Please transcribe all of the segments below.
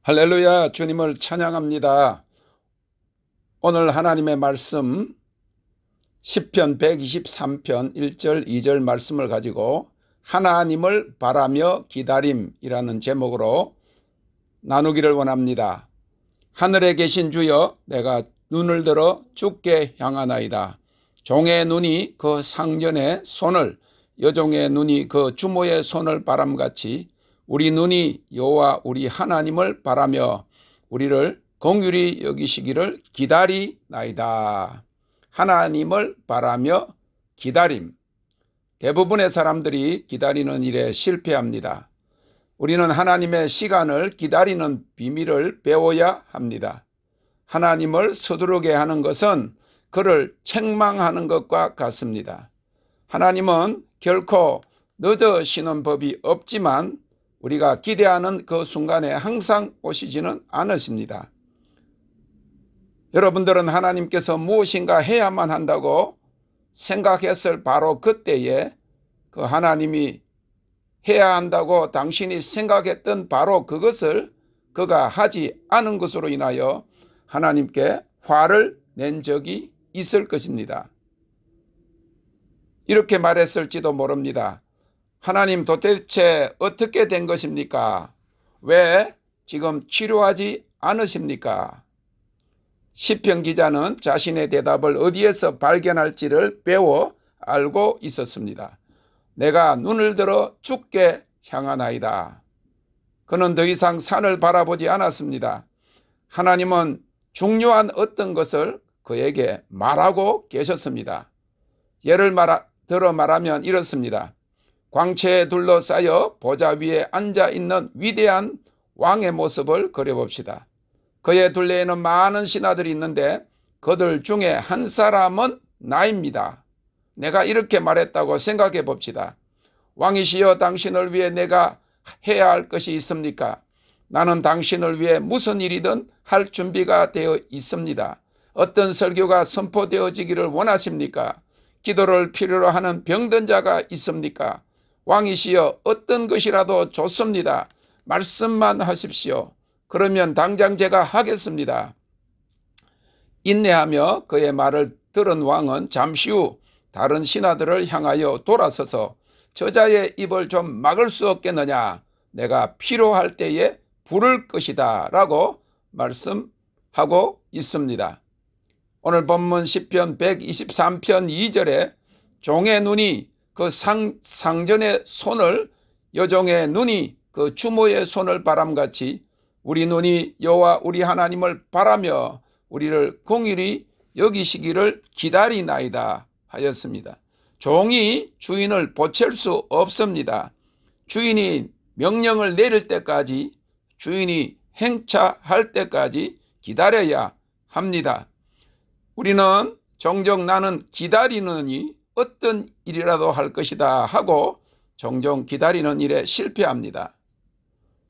할렐루야, 주님을 찬양합니다. 오늘 하나님의 말씀 시편 123편 1절 2절 말씀을 가지고 하나님을 바라며 기다림이라는 제목으로 나누기를 원합니다. 하늘에 계신 주여, 내가 눈을 들어 주께 향하나이다. 종의 눈이 그 상전의 손을, 여종의 눈이 그 주모의 손을 바람같이 우리 눈이 여호와 우리 하나님을 바라며 우리를 긍휼히 여기시기를 기다리나이다. 하나님을 바라며 기다림. 대부분의 사람들이 기다리는 일에 실패합니다. 우리는 하나님의 시간을 기다리는 비밀을 배워야 합니다. 하나님을 서두르게 하는 것은 그를 책망하는 것과 같습니다. 하나님은 결코 늦으시는 법이 없지만 우리가 기대하는 그 순간에 항상 오시지는 않으십니다. 여러분들은 하나님께서 무엇인가 해야만 한다고 생각했을 바로 그때에 그 하나님이 해야 한다고 당신이 생각했던 바로 그것을 그가 하지 않은 것으로 인하여 하나님께 화를 낸 적이 있을 것입니다. 이렇게 말했을지도 모릅니다. 하나님, 도대체 어떻게 된 것입니까? 왜 지금 치료하지 않으십니까? 시편 기자는 자신의 대답을 어디에서 발견할지를 배워 알고 있었습니다. 내가 눈을 들어 주께 향하나이다. 그는 더 이상 산을 바라보지 않았습니다. 하나님은 중요한 어떤 것을 그에게 말하고 계셨습니다. 예를 들어 말하면 이렇습니다. 광채에 둘러싸여 보좌 위에 앉아있는 위대한 왕의 모습을 그려봅시다. 그의 둘레에는 많은 신하들이 있는데 그들 중에 한 사람은 나입니다. 내가 이렇게 말했다고 생각해 봅시다. 왕이시여, 당신을 위해 내가 해야 할 것이 있습니까? 나는 당신을 위해 무슨 일이든 할 준비가 되어 있습니다. 어떤 설교가 선포되어지기를 원하십니까? 기도를 필요로 하는 병든 자가 있습니까? 왕이시여, 어떤 것이라도 좋습니다. 말씀만 하십시오. 그러면 당장 제가 하겠습니다. 인내하며 그의 말을 들은 왕은 잠시 후 다른 신하들을 향하여 돌아서서 저자의 입을 좀 막을 수 없겠느냐? 내가 필요할 때에 부를 것이다 라고 말씀하고 있습니다. 오늘 본문 시편 123편 2절에 종의 눈이 그 상전의 손을, 여종의 눈이 그 주모의 손을 바람같이 우리 눈이 여호와 우리 하나님을 바라며 우리를 긍휼히 여기시기를 기다리나이다 하였습니다. 종이 주인을 보챌 수 없습니다. 주인이 명령을 내릴 때까지, 주인이 행차할 때까지 기다려야 합니다. 우리는 종종 나는 기다리느니 어떤 일이라도 할 것이다 하고 종종 기다리는 일에 실패합니다.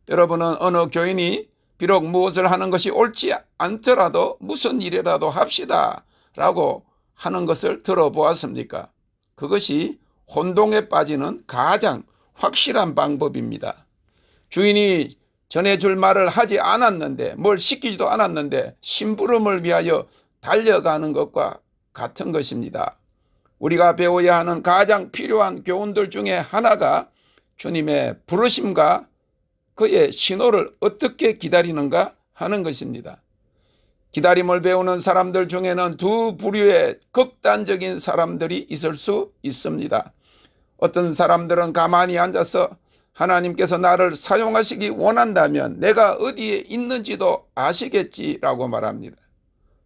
여러분은 어느 교인이 비록 무엇을 하는 것이 옳지 않더라도 무슨 일이라도 합시다 라고 하는 것을 들어보았습니까? 그것이 혼동에 빠지는 가장 확실한 방법입니다. 주인이 전해줄 말을 하지 않았는데, 뭘 시키지도 않았는데 심부름을 위하여 달려가는 것과 같은 것입니다. 우리가 배워야 하는 가장 필요한 교훈들 중에 하나가 주님의 부르심과 그의 신호를 어떻게 기다리는가 하는 것입니다. 기다림을 배우는 사람들 중에는 두 부류의 극단적인 사람들이 있을 수 있습니다. 어떤 사람들은 가만히 앉아서 하나님께서 나를 사용하시기 원한다면 내가 어디에 있는지도 아시겠지라고 말합니다.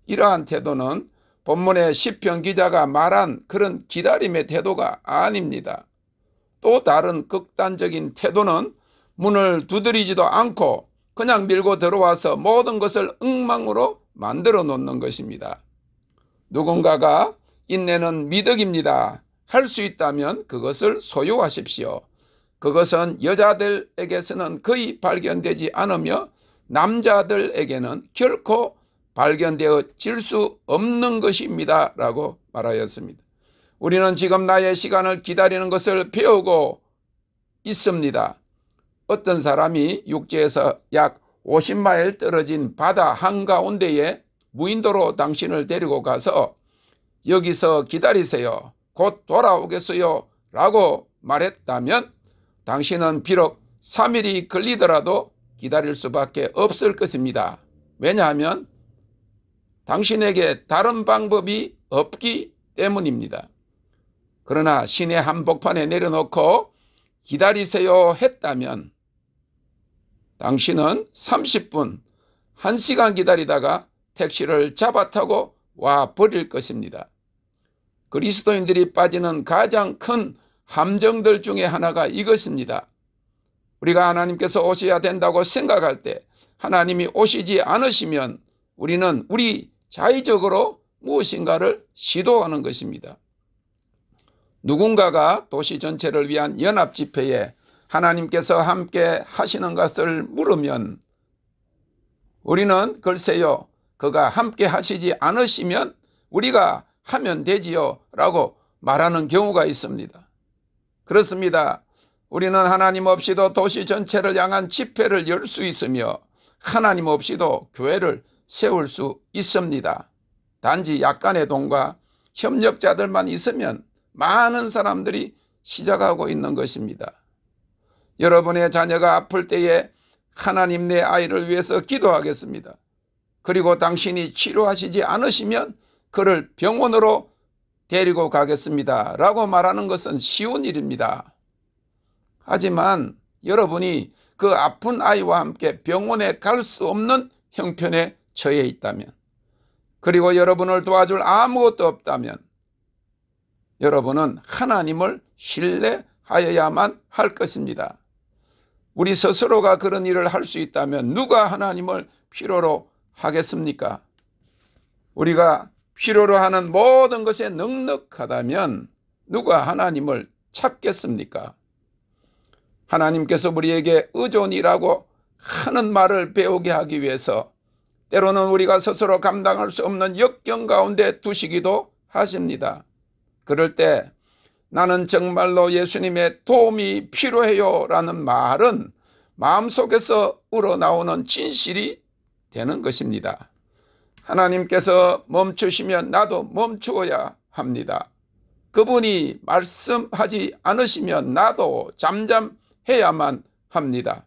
이러한 태도는 본문의 시편 기자가 말한 그런 기다림의 태도가 아닙니다. 또 다른 극단적인 태도는 문을 두드리지도 않고 그냥 밀고 들어와서 모든 것을 엉망으로 만들어 놓는 것입니다. 누군가가 인내는 미덕입니다. 할 수 있다면 그것을 소유하십시오. 그것은 여자들에게서는 거의 발견되지 않으며 남자들에게는 결코 발견되어질 수 없는 것입니다 라고 말하였습니다. 우리는 지금 나의 시간을 기다리는 것을 배우고 있습니다. 어떤 사람이 육지에서 약 50마일 떨어진 바다 한가운데에 무인도로 당신을 데리고 가서 여기서 기다리세요. 곧 돌아오겠어요. 라고 말했다면 당신은 비록 3일이 걸리더라도 기다릴 수밖에 없을 것입니다. 왜냐하면 당신에게 다른 방법이 없기 때문입니다. 그러나 시내 한복판에 내려놓고 기다리세요 했다면 당신은 30분, 1시간 기다리다가 택시를 잡아 타고 와 버릴 것입니다. 그리스도인들이 빠지는 가장 큰 함정들 중에 하나가 이것입니다. 우리가 하나님께서 오셔야 된다고 생각할 때 하나님이 오시지 않으시면 우리는 우리 자의적으로 무엇인가를 시도하는 것입니다. 누군가가 도시 전체를 위한 연합집회에 하나님께서 함께 하시는 것을 물으면 우리는 글쎄요, 그가 함께 하시지 않으시면 우리가 하면 되지요 라고 말하는 경우가 있습니다. 그렇습니다. 우리는 하나님 없이도 도시 전체를 향한 집회를 열 수 있으며 하나님 없이도 교회를 세울 수 있습니다. 단지 약간의 돈과 협력자들만 있으면 많은 사람들이 시작하고 있는 것입니다. 여러분의 자녀가 아플 때에 하나님 내 아이를 위해서 기도하겠습니다. 그리고 당신이 치료하시지 않으시면 그를 병원으로 데리고 가겠습니다 라고 말하는 것은 쉬운 일입니다. 하지만 여러분이 그 아픈 아이와 함께 병원에 갈 수 없는 형편에 처해 있다면, 그리고 여러분을 도와줄 아무것도 없다면 여러분은 하나님을 신뢰하여야만 할 것입니다. 우리 스스로가 그런 일을 할 수 있다면 누가 하나님을 필요로 하겠습니까? 우리가 필요로 하는 모든 것에 넉넉하다면 누가 하나님을 찾겠습니까? 하나님께서 우리에게 의존이라고 하는 말을 배우게 하기 위해서 때로는 우리가 스스로 감당할 수 없는 역경 가운데 두시기도 하십니다. 그럴 때 나는 정말로 예수님의 도움이 필요해요 라는 말은 마음속에서 우러나오는 진실이 되는 것입니다. 하나님께서 멈추시면 나도 멈추어야 합니다. 그분이 말씀하지 않으시면 나도 잠잠해야만 합니다.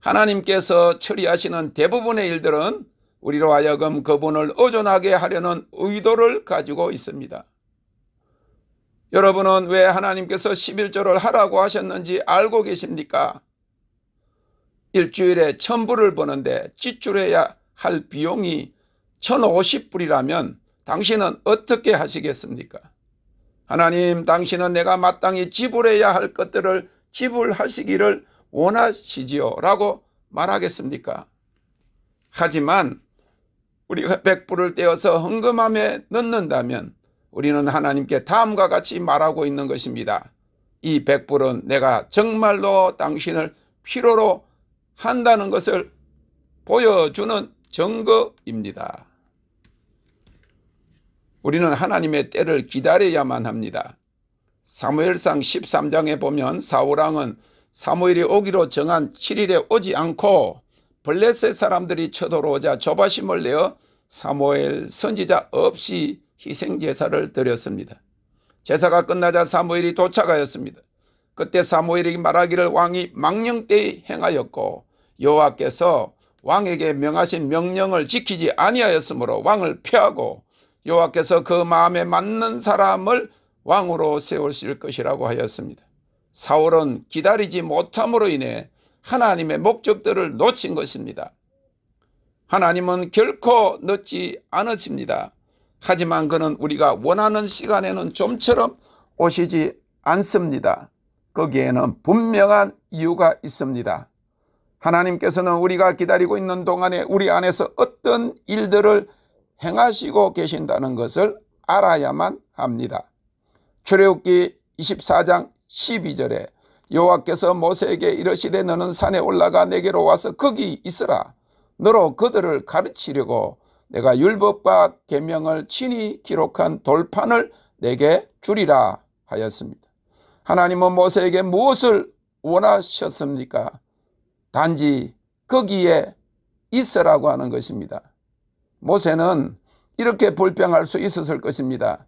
하나님께서 처리하시는 대부분의 일들은 우리로 하여금 그분을 의존하게 하려는 의도를 가지고 있습니다. 여러분은 왜 하나님께서 11조를 하라고 하셨는지 알고 계십니까? 일주일에 1000불을 버는데 지출해야 할 비용이 1050불이라면 당신은 어떻게 하시겠습니까? 하나님, 당신은 내가 마땅히 지불해야 할 것들을 지불하시기를 원하시지요 라고 말하겠습니까? 하지만 우리가 100불을 떼어서 헌금함에 넣는다면 우리는 하나님께 다음과 같이 말하고 있는 것입니다. 이 100불은 내가 정말로 당신을 필요로 한다는 것을 보여주는 증거입니다. 우리는 하나님의 때를 기다려야만 합니다. 사무엘상 13장에 보면 사울왕은 사무엘이 오기로 정한 7일에 오지 않고 블레셋 사람들이 쳐들어오자 조바심을 내어 사무엘 선지자 없이 희생제사를 드렸습니다. 제사가 끝나자 사무엘이 도착하였습니다. 그때 사무엘이 말하기를 왕이 망령되이 행하였고 여호와께서 왕에게 명하신 명령을 지키지 아니하였으므로 왕을 폐하고 여호와께서 그 마음에 맞는 사람을 왕으로 세우실 것이라고 하였습니다. 사울은 기다리지 못함으로 인해 하나님의 목적들을 놓친 것입니다. 하나님은 결코 늦지 않으십니다. 하지만 그는 우리가 원하는 시간에는 좀처럼 오시지 않습니다. 거기에는 분명한 이유가 있습니다. 하나님께서는 우리가 기다리고 있는 동안에 우리 안에서 어떤 일들을 행하시고 계신다는 것을 알아야만 합니다. 출애굽기 24장 12절에 여호와께서 모세에게 이르시되 너는 산에 올라가 내게로 와서 거기 있으라. 너로 그들을 가르치려고 내가 율법과 계명을 친히 기록한 돌판을 내게 주리라 하였습니다. 하나님은 모세에게 무엇을 원하셨습니까? 단지 거기에 있으라고 하는 것입니다. 모세는 이렇게 불평할 수 있었을 것입니다.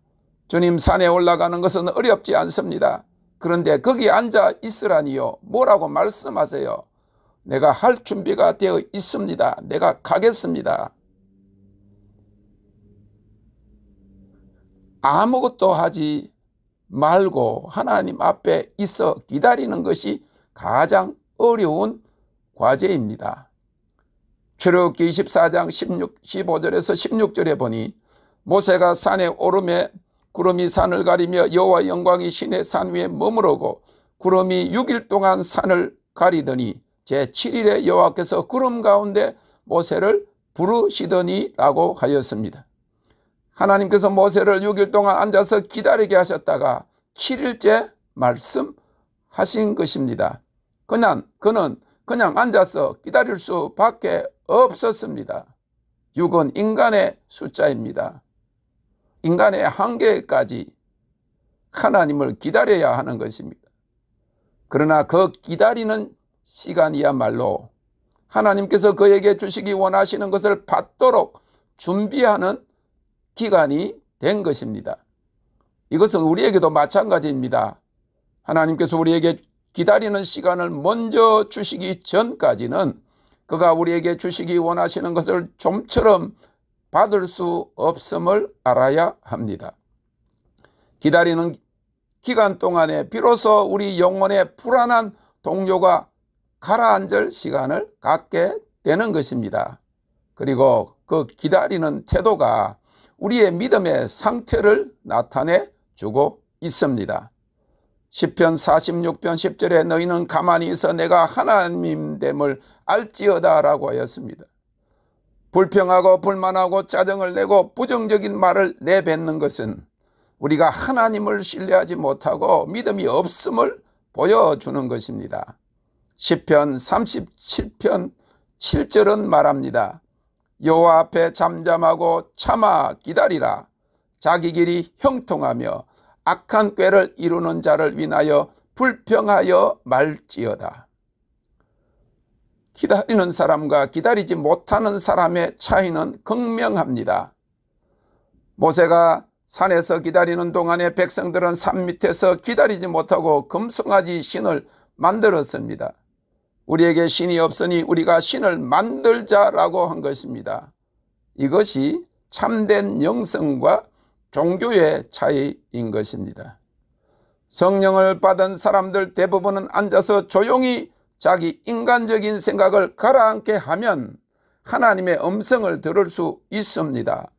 주님, 산에 올라가는 것은 어렵지 않습니다. 그런데 거기 앉아 있으라니요. 뭐라고 말씀하세요? 내가 할 준비가 되어 있습니다. 내가 가겠습니다. 아무것도 하지 말고 하나님 앞에 있어 기다리는 것이 가장 어려운 과제입니다. 출애굽기 24장 15절에서 16절에 보니 모세가 산에 오르매 구름이 산을 가리며 여호와 영광이 시내 산 위에 머무르고 구름이 6일 동안 산을 가리더니 제7일에 여호와께서 구름 가운데 모세를 부르시더니 라고 하였습니다. 하나님께서 모세를 6일 동안 앉아서 기다리게 하셨다가 7일째 말씀하신 것입니다. 그는 그냥 앉아서 기다릴 수밖에 없었습니다. 6은 인간의 숫자입니다. 인간의 한계까지 하나님을 기다려야 하는 것입니다. 그러나 그 기다리는 시간이야말로 하나님께서 그에게 주시기 원하시는 것을 받도록 준비하는 기간이 된 것입니다. 이것은 우리에게도 마찬가지입니다. 하나님께서 우리에게 기다리는 시간을 먼저 주시기 전까지는 그가 우리에게 주시기 원하시는 것을 좀처럼 받을 수 없음을 알아야 합니다. 기다리는 기간 동안에 비로소 우리 영혼의 불안한 동요가 가라앉을 시간을 갖게 되는 것입니다. 그리고 그 기다리는 태도가 우리의 믿음의 상태를 나타내 주고 있습니다. 시편 46편 10절에 너희는 가만히 있어 내가 하나님됨을 알지어다 라고 하였습니다. 불평하고 불만하고 짜증을 내고 부정적인 말을 내뱉는 것은 우리가 하나님을 신뢰하지 못하고 믿음이 없음을 보여주는 것입니다. 시편 37편 7절은 말합니다. 여호와 앞에 잠잠하고 참아 기다리라. 자기 길이 형통하며 악한 꾀를 이루는 자를 위하여 불평하여 말지어다. 기다리는 사람과 기다리지 못하는 사람의 차이는 극명합니다. 모세가 산에서 기다리는 동안에 백성들은 산 밑에서 기다리지 못하고 금송아지 신을 만들었습니다. 우리에게 신이 없으니 우리가 신을 만들자라고 한 것입니다. 이것이 참된 영성과 종교의 차이인 것입니다. 성령을 받은 사람들 대부분은 앉아서 조용히 자기 인간적인 생각을 가라앉게 하면 하나님의 음성을 들을 수 있습니다.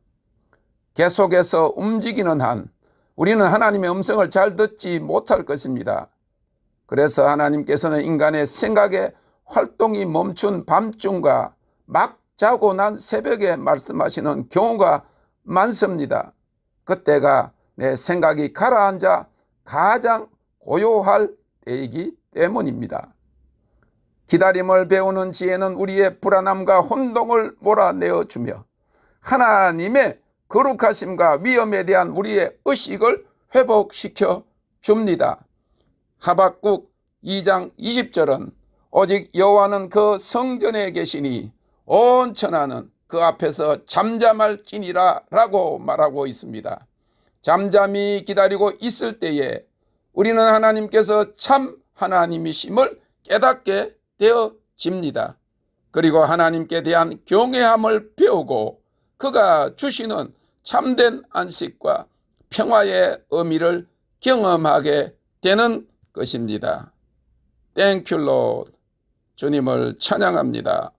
계속해서 움직이는 한 우리는 하나님의 음성을 잘 듣지 못할 것입니다. 그래서 하나님께서는 인간의 생각의 활동이 멈춘 밤중과 막 자고 난 새벽에 말씀하시는 경우가 많습니다. 그때가 내 생각이 가라앉아 가장 고요할 때이기 때문입니다. 기다림을 배우는 지혜는 우리의 불안함과 혼동을 몰아내어 주며 하나님의 거룩하심과 위엄에 대한 우리의 의식을 회복시켜 줍니다. 하박국 2장 20절은 오직 여호와는 그 성전에 계시니 온 천하는 그 앞에서 잠잠할지니라 라고 말하고 있습니다. 잠잠히 기다리고 있을 때에 우리는 하나님께서 참 하나님이심을 깨닫게 되어집니다. 그리고 하나님께 대한 경외함을 배우고 그가 주시는 참된 안식과 평화의 의미를 경험하게 되는 것입니다. Thank you, Lord. 주님을 찬양합니다.